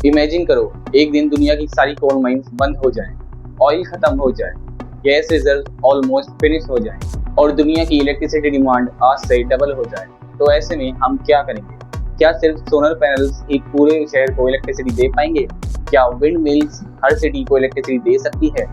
Imagine करो, एक दिन दुनिया की सारी कोल माइंस बंद हो जाएं, ऑयल खत्म हो जाए, गैस रिजर्व ऑलमोस्ट फिनिश हो जाए और दुनिया की इलेक्ट्रिसिटी डिमांड आज से डबल हो जाए। तो ऐसे में हम क्या करेंगे? क्या सिर्फ सोलर पैनल्स ही पूरे शहर को इलेक्ट्रिसिटी दे पाएंगे? क्या विंड मिल्स हर सिटी को इलेक्ट्रिसिटी दे सकती है?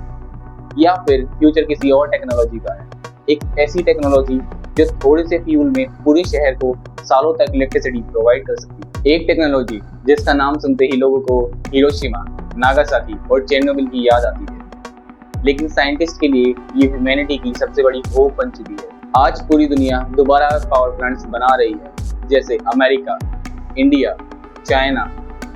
या फिर फ्यूचर किसी और टेक्नोलॉजी का है, एक ऐसी टेक्नोलॉजी जो थोड़े से फ्यूल में पूरे शहर को सालों तक इलेक्ट्रिसिटी प्रोवाइड कर सकती है। एक टेक्नोलॉजी जिसका नाम सुनते ही लोगों को हिरोशिमा, नागासाकी और चेरनोबिल की याद आती है, लेकिन साइंटिस्ट के लिए ये ह्यूमैनिटी की सबसे बड़ी होप बन चुकी है। आज पूरी दुनिया दोबारा पावर प्लांट्स बना रही है, जैसे अमेरिका, इंडिया, चाइना,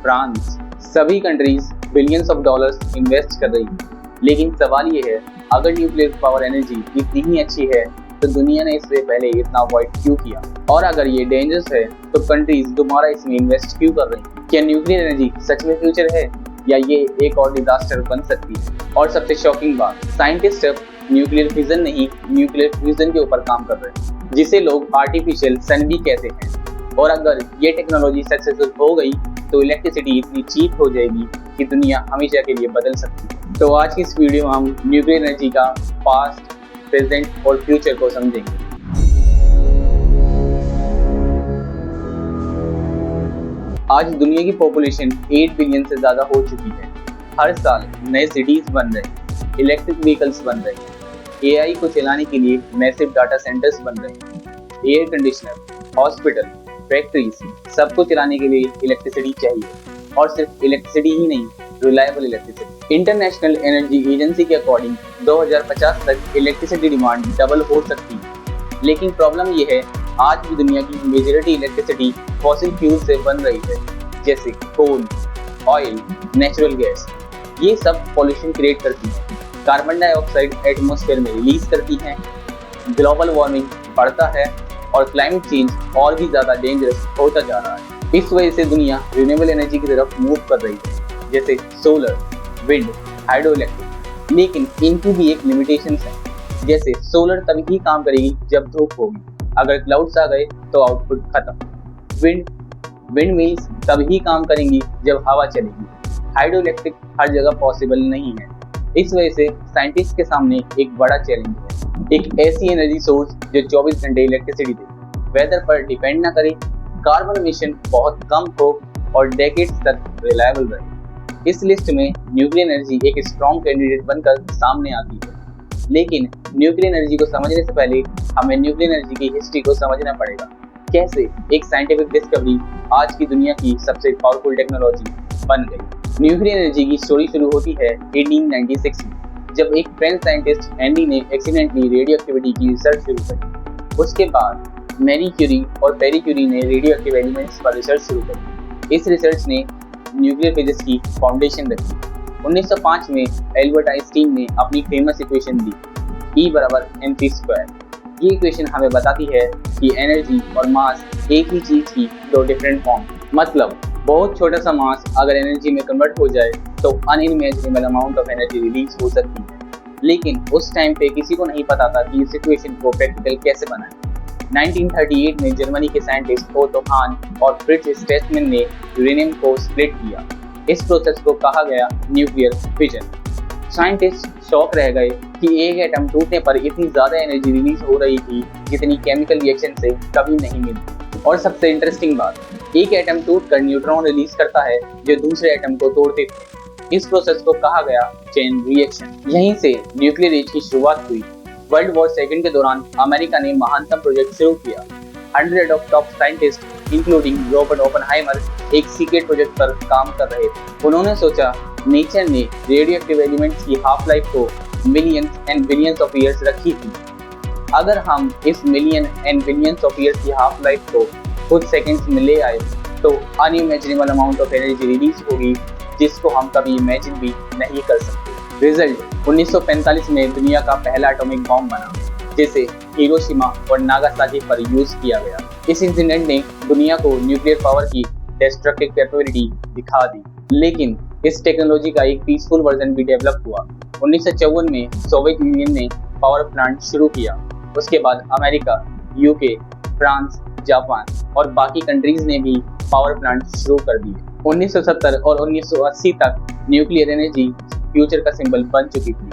फ्रांस, सभी countries billions of dollars invest कर रही है। लेकिन सवाल ये है, अगर न्यूक्लियर पावर एनर्जी इतनी ही अच्छी है तो दुनिया ने इससे पहले इतना अवॉइड क्यों किया? और अगर ये डेंजरस है तो कंट्रीज दोबारा इसमें इन्वेस्ट क्यों कर रही हैं? क्या न्यूक्लियर एनर्जी सच में फ्यूचर है या ये एक और डिजास्टर बन सकती है? और सबसे शॉकिंग बात, साइंटिस्ट अब न्यूक्लियर फिजन नहीं, न्यूक्लियर फ्यूजन के ऊपर काम कर रहे हैं, जिसे लोग आर्टिफिशियल सन भी कहते हैं। और अगर ये टेक्नोलॉजी सक्सेसफुल हो गई तो इलेक्ट्रिसिटी इतनी चीप हो जाएगी कि दुनिया हमेशा के लिए बदल सकती है। तो आज की इस वीडियो में हम न्यूक्लियर एनर्जी का पास्ट, प्रेजेंट और फ्यूचर को समझेंगे। आज दुनिया की पॉपुलेशन 8 बिलियन से ज्यादा हो चुकी है। हर साल नए सिटीज बन रहे हैं, इलेक्ट्रिक व्हीकल्स बन रहे हैं, एआई को चलाने के लिए मैसिव डाटा सेंटर्स बन रहे हैं, एयर कंडीशनर, हॉस्पिटल, फैक्ट्रीज, सबको चलाने के लिए इलेक्ट्रिसिटी चाहिए। और सिर्फ इलेक्ट्रिसिटी ही नहीं, reliable electricity. International energy agency के अकॉर्डिंग 2050 तक इलेक्ट्रिसिटी डिमांड डबल हो सकती है। लेकिन प्रॉब्लम ये है, आज भी दुनिया की मेजॉरिटी इलेक्ट्रिसिटी फॉसिल फ्यूल से बन रही है, जैसे कोल, ऑयल, नेचुरल गैस। ये सब पॉल्यूशन क्रिएट करती है, कार्बन डाइऑक्साइड एटमॉस्फेयर में रिलीज करती हैं, ग्लोबल वार्मिंग बढ़ता है और क्लाइमेट चेंज और भी ज्यादा डेंजरस होता जा रहा है। इस वजह से दुनिया रिन्यूएबल एनर्जी की तरफ मूव कर रही है, जैसे सोलर, विंड, हाइड्रो इलेक्ट्रिक। लेकिन इनकी भी एक लिमिटेशन है, जैसे सोलर तभी काम करेगी जब धूप होगी, अगर क्लाउड्स आ गए तो आउटपुट खत्म। विंड मिल्स तभी काम करेंगी जब हवा चलेगी। हाइड्रो इलेक्ट्रिक हर जगह पॉसिबल नहीं है। इस वजह से साइंटिस्ट के सामने एक बड़ा चैलेंज है, एक ऐसी एनर्जी सोर्स जो 24 घंटे इलेक्ट्रिसिटी दे, वेदर पर डिपेंड ना करे, कार्बन एमिशन बहुत कम हो और डेकेड्स तक रिलायबल रहे। इस लिस्ट में न्यूक्लियर एनर्जी एक स्ट्रॉन्ग कैंडिडेट बनकर सामने आती है। लेकिन न्यूक्लियर एनर्जी को समझने से पहले हमें न्यूक्लियर एनर्जी की हिस्ट्री को समझना पड़ेगा। कैसे एक साइंटिफिक डिस्कवरी आज की दुनिया की सबसे पावरफुल टेक्नोलॉजी बन गई। न्यूक्लियर एनर्जी की स्टोरी शुरू होती है 1896 में, जब एक फ्रेंच साइंटिस्ट एंडी ने एक्सीडेंटली रेडियो एक्टिविटी की रिसर्च शुरू करी। उसके बाद मैरी क्यूरी और पेरी क्यूरी ने रेडियो एक्टिव एलिमेंट्स पर रिसर्च शुरू करी। इस रिसर्च ने न्यूक्लियर फिजिक्स की फाउंडेशन रखी। 1905 में एल्बर्ट आइंस्टीन ने अपनी फेमस इक्वेशन दी, E=mc²। ये इक्वेशन हमें बताती है कि एनर्जी और मास एक ही चीज की दो डिफरेंट फॉर्म। मतलब बहुत छोटा सा मास अगर एनर्जी में कन्वर्ट हो जाए तो unimaginable amount of energy release हो सकती है। लेकिन उस टाइम पे किसी को नहीं पता था कि इस इक्वेशन को प्रैक्टिकल कैसे बनाएं। 1938 में जर्मनी के साइंटिस्ट ओटो हान और फ्रिट्ज स्ट्रैसमैन ने यूरेनियम को स्प्लिट किया। इस प्रोसेस को कहा गया न्यूक्लियर फिजन। साइंटिस्ट शॉक रह गए कि एक एटम टूटने पर इतनी ज्यादा एनर्जी रिलीज हो रही थी जितनी केमिकल रिएक्शन से कभी नहीं मिलती। और सबसे इंटरेस्टिंग बात, एक एटम टूटकर न्यूट्रॉन रिलीज करता है जो दूसरे एटम को तोड़ते थे। इस प्रोसेस को कहा गया चेन रिएक्शन। यहीं से न्यूक्लियर एज की शुरुआत हुई। वर्ल्ड वॉर सेकंड के दौरान अमेरिका ने महानतम प्रोजेक्ट शुरू किया। 100 of top scientist including Robert Oppenheimer एक सीक्रेट प्रोजेक्ट पर काम कर रहे थे। उन्होंने सोचा, नेचर ने रेडियो एक्टिव एलिमेंट्स की हाफ लाइफ को millions and billions of years रखी थी। अगर हम इस million and billions of years की हाफ लाइफ को कुछ सेकंड्स में ले आए तो unimaginable amount of energy release होगी जिसको हम कभी इमेजिन भी नहीं कर सकते। रिजल्ट 1945 में दुनिया का पहला एटॉमिक बॉम्ब बना, जिसे हिरोशिमा और नागासाकी पर यूज किया गया। इस इंसिडेंट ने दुनिया को न्यूक्लियर पावर की डिस्ट्रक्टिव कैपेबिलिटी दिखा दी। लेकिन इस टेक्नोलॉजी का एक पीसफुल वर्जन भी डेवलप हुआ। 1954 में सोवियत यूनियन ने पावर प्लांट शुरू किया। उसके बाद अमेरिका, यूके, फ्रांस, जापान और बाकी कंट्रीज ने भी पावर प्लांट शुरू कर दिए। 1970 और 1980 तक न्यूक्लियर एनर्जी फ्यूचर का सिंबल बन चुकी थी,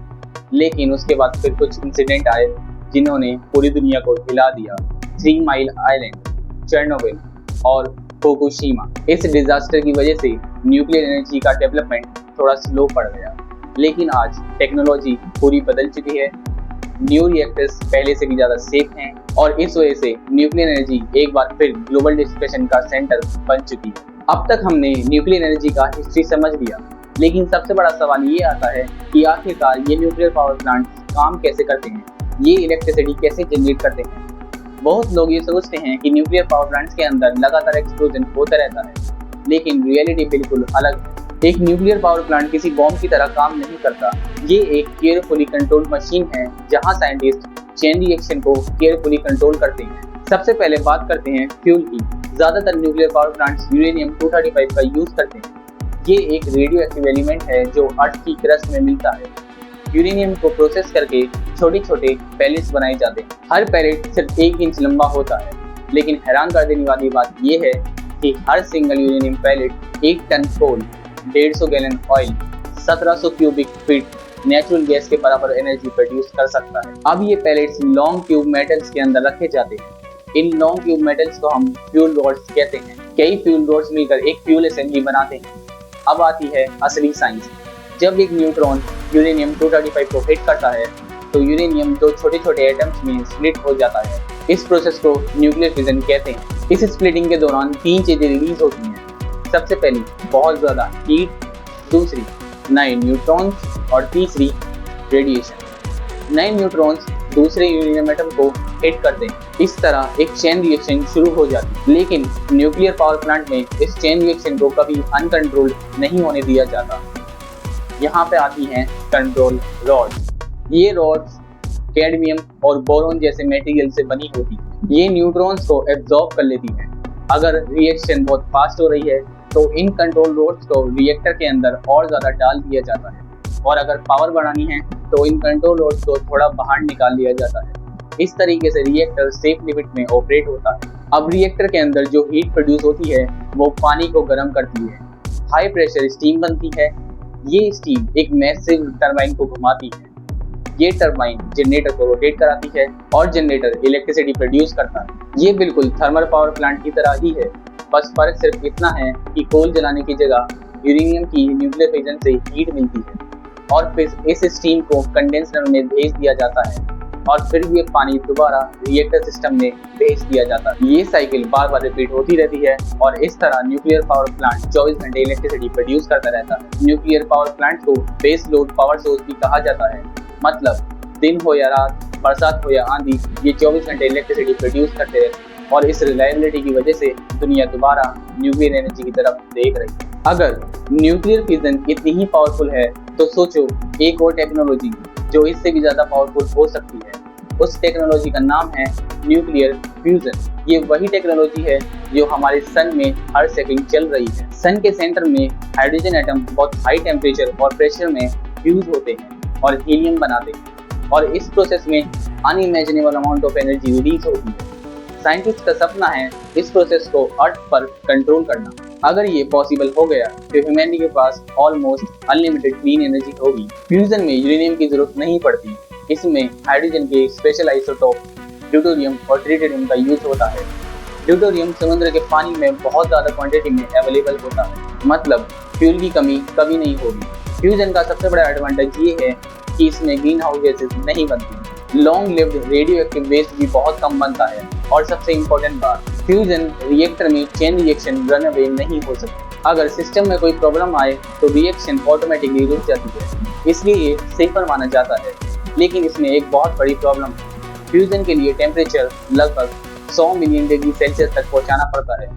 लेकिन उसके बाद फिर कुछ इंसिडेंट आए जिन्होंने पूरी दुनिया को हिला दिया। 3 माइल आइलैंड, चेरनोबिल और फुकुशिमा। इस डिजास्टर की वजह से न्यूक्लियर एनर्जी का डेवलपमेंट थोड़ा स्लो पड़ गया, लेकिन आज टेक्नोलॉजी पूरी बदल चुकी है। न्यू रिएक्टर्स पहले से भी ज़्यादा सेफ हैं और इस वजह से न्यूक्लियर एनर्जी एक बार फिर ग्लोबल डिस्कशन का सेंटर बन चुकी है। अब तक हमने न्यूक्लियर एनर्जी का हिस्ट्री समझ लिया, लेकिन सबसे बड़ा सवाल ये आता है कि आखिरकार ये न्यूक्लियर पावर प्लांट काम कैसे करते हैं, ये इलेक्ट्रिसिटी कैसे जनरेट करते हैं। बहुत लोग ये सोचते हैं कि न्यूक्लियर पावर प्लांट्स के अंदर लगातार एक्सप्लोजन होता रहता है, लेकिन रियलिटी बिल्कुल अलग है। एक न्यूक्लियर पावर प्लांट किसी बॉम्ब की तरह काम नहीं करता। ये एक केयरफुली कंट्रोल्ड मशीन है जहां साइंटिस्ट चेन रिएक्शन को केयरफुली कंट्रोल करते हैं। सबसे पहले बात करते हैं फ्यूल की। ज्यादातर न्यूक्लियर पावर प्लांट्स यूरेनियम 235 का यूज करते हैं। ये एक रेडियो एक्टिव एलिमेंट है जो अर्थ की क्रस्ट में मिलता है। यूरेनियम को प्रोसेस करके छोटे छोटे पैलेट्स बनाए जाते हैं। हर पैलेट सिर्फ 1 इंच लंबा होता है, लेकिन हैरान कर देने वाली बात यह है कि हर single uranium palette 1 ton coal, 150 gallon oil, 1700 cubic feet natural gas के बराबर एनर्जी प्रोड्यूस कर सकता है। अब ये पैलेट्स लॉन्ग ट्यूब मेटल्स के अंदर रखे जाते हैं। इन लॉन्ग ट्यूब मेटल्स को हम फ्यूल रोड्स कहते हैं। कई फ्यूल रोड्स मिलकर एक फ्यूल असेंबली बनाते हैं। अब आती है असली साइंस। जब एक न्यूट्रॉन यूरेनियम 235 को हिट करता है तो यूरेनियम 2 छोटे छोटे एटम्स में स्प्लिट हो जाता है। इस प्रोसेस को न्यूक्लियर फिजन कहते हैं। इस स्प्लिटिंग के दौरान 3 चीजें रिलीज होती हैं। सबसे पहली बहुत ज्यादा हीट, दूसरी नए न्यूट्रॉन्स और तीसरी रेडिएशन। नए न्यूट्रॉन्स दूसरे यूरेनियम एटम को हिट करते हैं। इस तरह एक चेन रिएक्शन शुरू हो जाती है, लेकिन न्यूक्लियर पावर प्लांट में इस चेन रिएक्शन को कभी अनकंट्रोल्ड नहीं होने दिया जाता। यहाँ पे आती हैं कंट्रोल रॉड्स। ये रॉड्स कैडमियम और बोरॉन जैसे मटेरियल से बनी होती है। ये न्यूट्रॉन्स को एब्जॉर्ब कर लेती हैं। अगर रिएक्शन बहुत फास्ट हो रही है तो इन कंट्रोल रॉड्स को रिएक्टर के अंदर और ज़्यादा डाल दिया जाता है, और अगर पावर बढ़ानी है तो इन कंट्रोल रॉड्स को थोड़ा बाहर निकाल लिया जाता है। इस तरीके से रिएक्टर सेफ लिमिट में ऑपरेट होता है। अब रिएक्टर के अंदर जो हीट प्रोड्यूस होती है वो पानी को गर्म करती है। हाई प्रेशर स्टीम बनती है। ये स्टीम एक मैसिव टरबाइन को घुमाती है। ये टरबाइन जनरेटर को रोटेट कराती है और जनरेटर इलेक्ट्रिसिटी प्रोड्यूस करता है। ये बिल्कुल थर्मल पावर प्लांट की तरह ही है, बस फर्क सिर्फ इतना है कि कोल जलाने की जगह यूरेनियम की न्यूक्लियर फिजन से हीट मिलती है और फिर इस स्टीम को कंडेंसर में भेज दिया जाता है और फिर ये पानी दोबारा रिएक्टर सिस्टम में भेज दिया जाता है। ये साइकिल बार बार रिपीट होती रहती है और इस तरह न्यूक्लियर पावर प्लांट 24 घंटे इलेक्ट्रिसिटी प्रोड्यूस करता रहता है। न्यूक्लियर पावर प्लांट को बेस लोड पावर सोर्स भी कहा जाता है, मतलब दिन हो या रात, बरसात हो या आंधी, ये 24 घंटे इलेक्ट्रिसिटी प्रोड्यूस करते रहते हैं और इस रिलायबिलिटी की वजह से दुनिया दोबारा न्यूक्लियर एनर्जी की तरफ देख रही है। अगर न्यूक्लियर फिजन इतनी ही पावरफुल है तो सोचो एक और टेक्नोलॉजी जो इससे भी ज्यादा पावरफुल हो सकती है। उस टेक्नोलॉजी का नाम है न्यूक्लियर फ्यूजन। ये वही टेक्नोलॉजी है जो हमारे सन में हर सेकंड चल रही है। सन के सेंटर में हाइड्रोजन एटम बहुत हाई टेम्परेचर और प्रेशर में फ्यूज होते हैं और हीलियम बनाते हैं, और इस प्रोसेस में unimaginable amount of energy release होती है। साइंटिस्ट का सपना है इस प्रोसेस को अर्थ पर कंट्रोल करना। अगर ये पॉसिबल हो गया तो ह्यूमैनिटी के पास ऑलमोस्ट अनलिमिटेड क्लीन एनर्जी होगी। फ्यूजन में यूरेनियम की जरूरत नहीं पड़ती। इसमें हाइड्रोजन के स्पेशल आइसोटोप ड्यूटेरियम और ट्रिटियम का यूज होता है। ड्यूटेरियम समुद्र के पानी में बहुत ज़्यादा क्वांटिटी में अवेलेबल होता है, मतलब फ्यूल की कमी कभी नहीं होगी। फ्यूजन का सबसे बड़ा एडवांटेज ये है कि इसमें ग्रीन हाउस गैसेज नहीं बनती। Long lived radioactive waste भी बहुत कम बनता है, और सबसे इम्पोर्टेंट बात, फ्यूजन रिएक्टर में चेन रिएक्शन रन अवे नहीं हो सकती। अगर सिस्टम में कोई प्रॉब्लम आए तो रिएक्शन ऑटोमेटिकली रुक जाती है, इसलिए ये सेफर माना जाता है। लेकिन इसमें एक बहुत बड़ी प्रॉब्लम है। फ्यूजन के लिए टेम्परेचर लगभग 100 मिलियन डिग्री सेल्सियस तक पहुंचाना पड़ता है।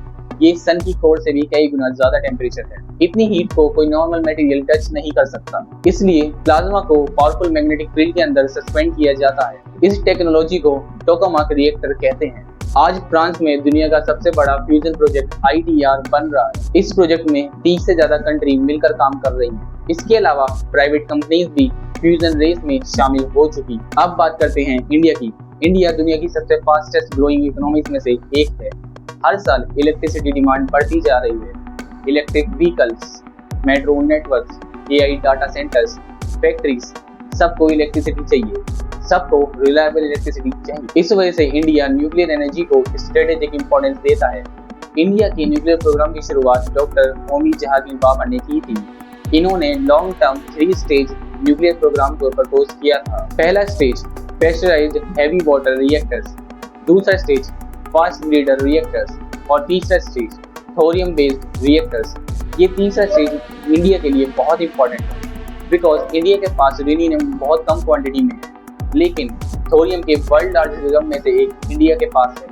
ये सन की कोर से भी कई गुना ज्यादा टेम्परेचर है। इतनी हीट को कोई नॉर्मल मटेरियल टच नहीं कर सकता, इसलिए प्लाज्मा को पावरफुल मैग्नेटिक फील्ड के अंदर सस्पेंड किया जाता है। इस टेक्नोलॉजी को टोकामाक रिएक्टर कहते हैं। आज फ्रांस में दुनिया का सबसे बड़ा फ्यूजन प्रोजेक्ट ITER बन रहा है। इस प्रोजेक्ट में 30 से ज्यादा कंट्री मिलकर काम कर रही हैं। इसके अलावा प्राइवेट कंपनीज भी फ्यूजन रेस में शामिल हो चुकी। अब बात करते हैं इंडिया की। इंडिया दुनिया की सबसे फास्टेस्ट ग्रोइंग इकोनॉमीज में से एक है। हर साल इलेक्ट्रिसिटी डिमांड बढ़ती जा रही है। Electric vehicles, metro networks, AI data centres, factories, सबको इलेक्ट्रिसिटी चाहिए, सबको रिलायबल इलेक्ट्रिसिटी चाहिए। इस वजह से इंडिया न्यूक्लियर एनर्जी को स्ट्रेटेजिक इंपॉर्टेंस देता है। इंडिया के न्यूक्लियर प्रोग्राम की शुरुआत डॉक्टर होमी जहांगीर बाबा ने की थी। इन्होंने long term 3 stage nuclear programme को प्रपोज किया था। पहला stage pressurised heavy water reactors, दूसरा स्टेज फास्ट ब्रीडर रिएक्टर्स और तीसरा स्टेज थोरियम बेस्ड रिएक्टर्स। ये तीसरा स्टेज इंडिया के लिए बहुत इंपॉर्टेंट है बिकॉज इंडिया के पास यूरेनियम बहुत कम क्वांटिटी में है, लेकिन थोरियम के वर्ल्ड लार्जेस्ट रिजर्व में से एक इंडिया के पास है।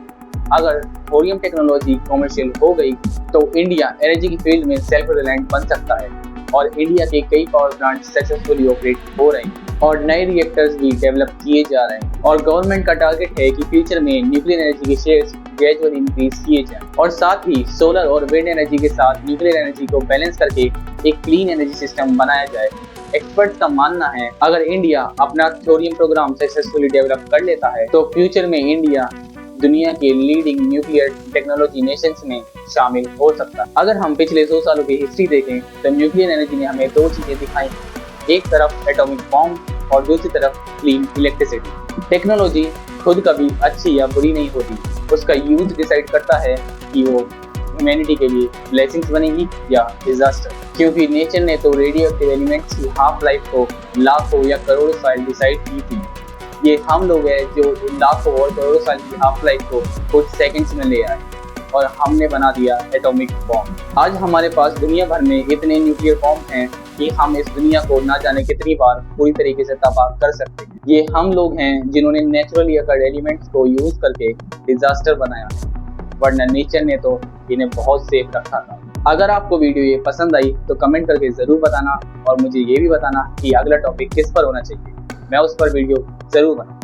अगर थोरियम टेक्नोलॉजी कमर्शियल हो गई तो इंडिया एनर्जी की फील्ड में सेल्फ रिलायंट बन सकता है और इंडिया के कई पावर प्लांट सक्सेसफुली ऑपरेट हो रहे हैं और नए रिएक्टर्स भी डेवलप किए जा रहे हैं। और गवर्नमेंट का टारगेट है कि फ्यूचर में न्यूक्लियर एनर्जी के शेयर्स ग्रेजुअली इंक्रीज किए जाएं और साथ ही सोलर और विंड एनर्जी के साथ न्यूक्लियर एनर्जी को बैलेंस करके एक क्लीन एनर्जी सिस्टम बनाया जाए। एक्सपर्ट्स का मानना है अगर इंडिया अपना थोरियम प्रोग्राम सक्सेसफुली डेवलप कर लेता है तो फ्यूचर में इंडिया दुनिया के लीडिंग न्यूक्लियर टेक्नोलॉजी नेशंस में शामिल हो सकता है। अगर हम पिछले 100 सालों की हिस्ट्री देखें तो न्यूक्लियर एनर्जी ने हमें 2 चीजें दिखाई, एक तरफ एटॉमिक बॉम्ब और दूसरी तरफ क्लीन इलेक्ट्रिसिटी। टेक्नोलॉजी खुद कभी अच्छी या बुरी नहीं होती, उसका यूज डिसाइड करता है कि वो ह्यूमैनिटी के लिए ब्लेसिंग्स बनेगी या डिजास्टर, क्योंकि नेचर ने तो रेडियो एक्टिव एलिमेंट्स की हाफ लाइफ को लाखों या करोड़ों साल डिसाइड की थी। ये हम लोग हैं जो लाखों और करोड़ों साल की हाफ लाइफ को कुछ सेकंड्स में ले आए और हमने बना दिया एटॉमिक बॉम्ब। आज हमारे पास दुनिया भर में इतने न्यूक्लियर बॉम्ब हैं कि हम इस दुनिया को ना जाने कितनी बार पूरी तरीके से तबाह कर सकते हैं। ये हम लोग हैं जिन्होंने नेचुरली अकर्ड एलिमेंट्स को यूज करके डिजास्टर बनाया है, वरना नेचर ने तो इन्हें बहुत सेफ रखा था। अगर आपको वीडियो ये पसंद आई तो कमेंट करके जरूर बताना और मुझे ये भी बताना कि अगला टॉपिक किस पर होना चाहिए, मैं उस पर वीडियो जरूर बनाऊं।